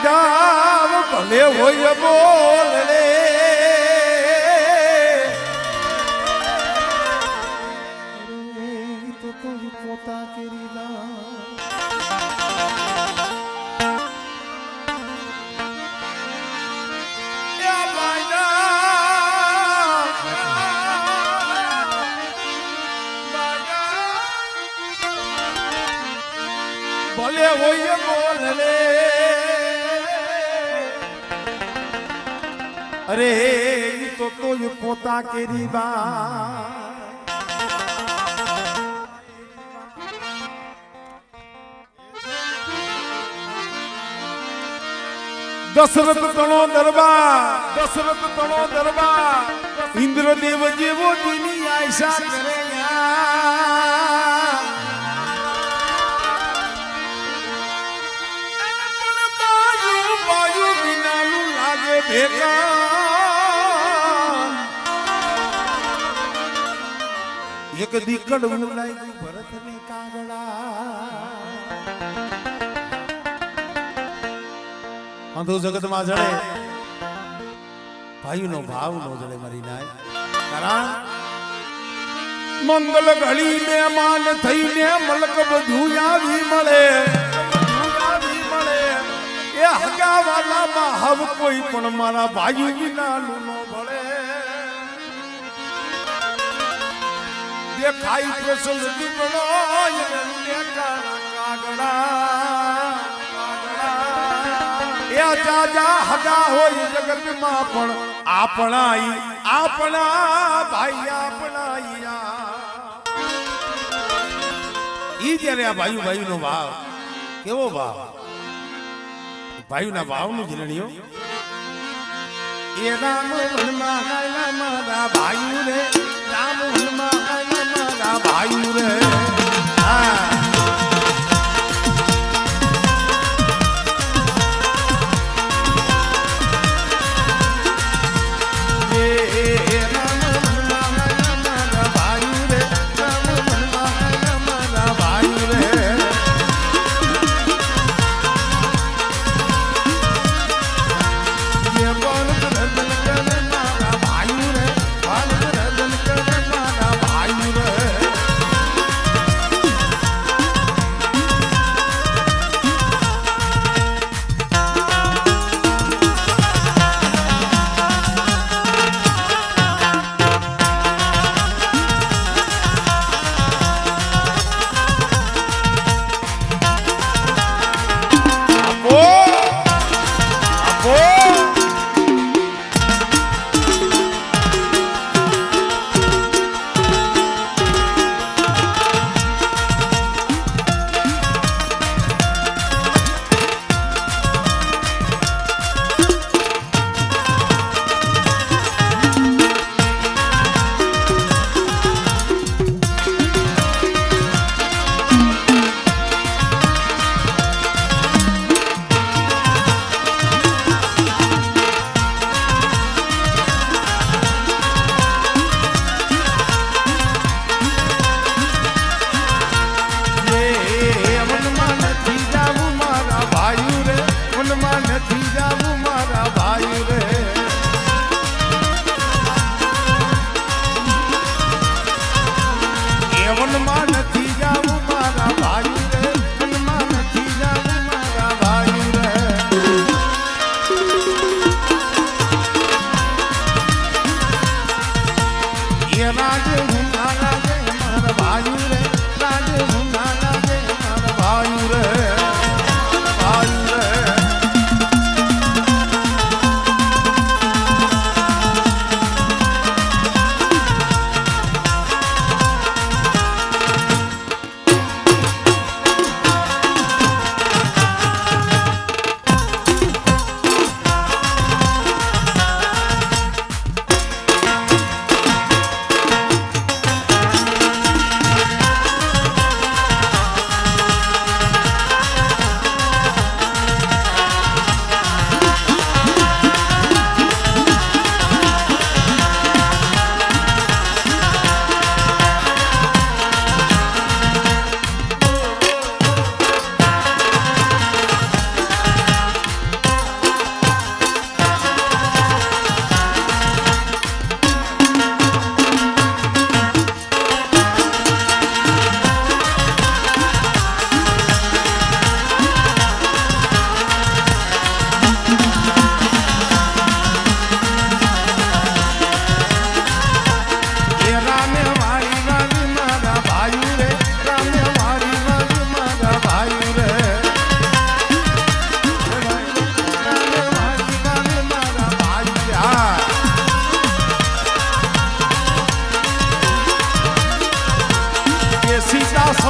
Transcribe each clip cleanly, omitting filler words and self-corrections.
જાવ ભલે હોય બોલ રે તો પોતા કેરી ભલે હોય બોલ રે અરે તો પોતા કેરી બા દશરથ તણો દરબાર ઇન્દ્રદેવ જેવો દિની આશા કરે બાયુ વિનાલું લાગે ભેગા એક દીકડ લાગ્યું ભરત ને કાગડા અંધો જગત માં જડે ભાઈ નો ભાવ નો જડે મારી નાય કારણ મંગલ ઘડી મહેમાન થઈને મલક બધું આવી મળે એ હગા વાલા માં હવ કોઈ પણ મારા ભાઈ વિના નો ભળે દેખાય પ્રસલ દીપડો એને કાગડા જાજા હગા હોય જગત માં પણ આપણા ભાઈ આપણા ઈ જ્યારે આ ભાઈ નો ભાવ કેવો ભાવ ભાઈ ના ભાવ નું જીરણીઓ એ રામ વનમાં ગાયલા મારા ભાઈ રે રામ વનમાં ગાયલા મારા ભાઈ રે હા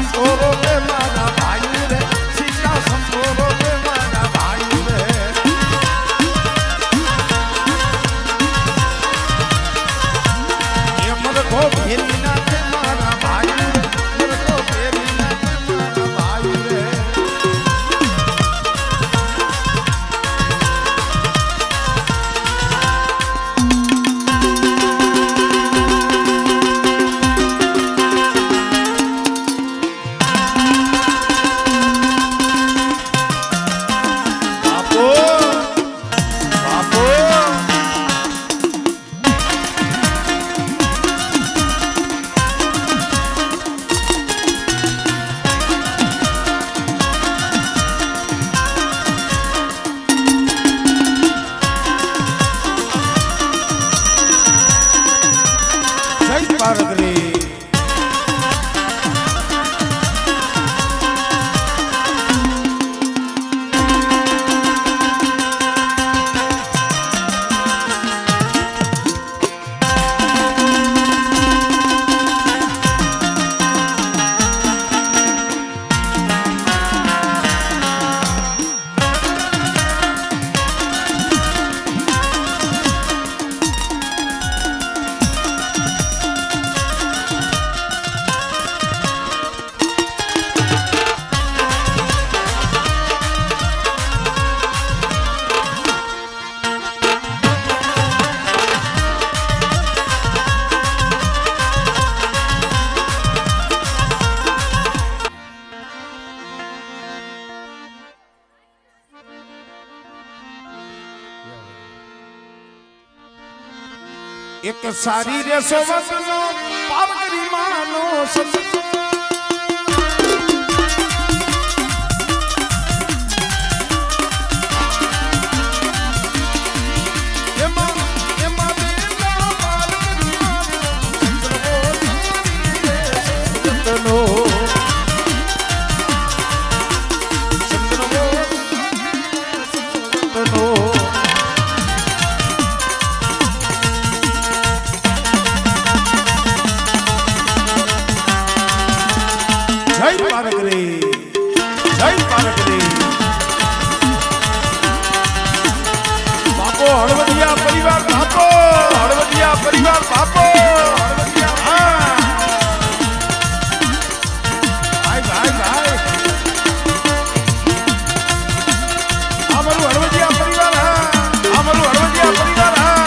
સંતોરો રે મારા ભાઈ રે સીતા સંતોરો રે મારા ભાઈ રે એ મર તો ફેરી ના કે મારા ભાઈ રે મર તો ફેરી ના કે મારા ભાઈ રે ભારત રે એક સારી રે સોવતનો પાવકરી માનો જય પારક રે જય પારક રે બાપો હળવદિયા પરિવાર બાપો હળવદિયા પરિવાર બાપો ભાઈ ભાઈ ભાઈ અમારું હળવદિયા પરિવાર હા અમારું હળવદિયા પરિવાર હા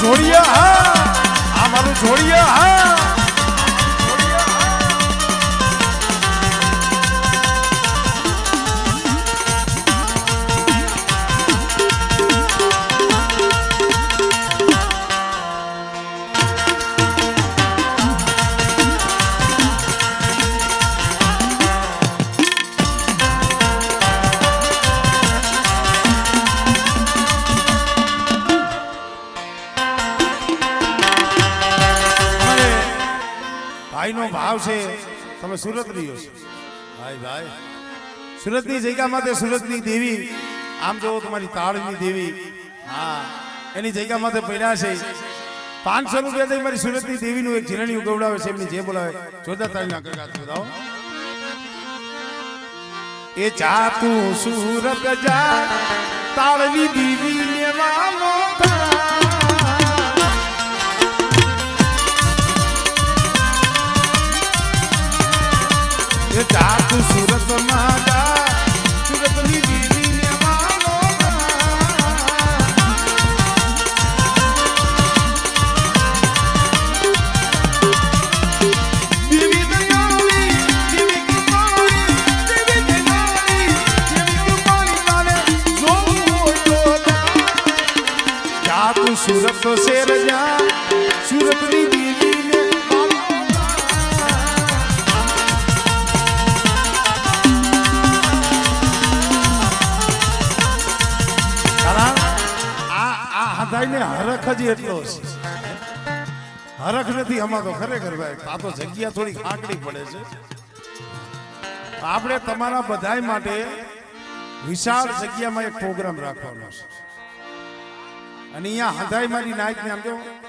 છોડિયા હા આ મારું છોડિયા હા ભાઈનો ભાવ છે તમે સુરત રહ્યો છો ભાઈ ભાઈ સુરતની જગ્યામાં તે સુરતની દેવી આમ જો તમારી તાળની દેવી હા એની જગ્યામાં તે પડ્યા છે 500 રૂપિયા દઈ મારી સુરતની દેવીનું એક જીરણિયું ગવડાવે છે એમની જે બોલાવે જોરદાર તાળીના ગણગાત બતાવો એ જા તું સુરત જા તાળની દેવી લેવાનો મારું સુરત તો શેર જા સુરતની દીવીને ને હરખ જ એટલો છે હરખ નથી આમાં તો ખરેખર ભાઈ આ તો જગ્યા થોડી આંકડી પડે છે આપણે તમારા બધાય માટે વિશાળ જગ્યામાં એક પ્રોગ્રામ રાખવાનો છે અને અહીંયા હંધાઈ મારી નાઈટ ને આમ જો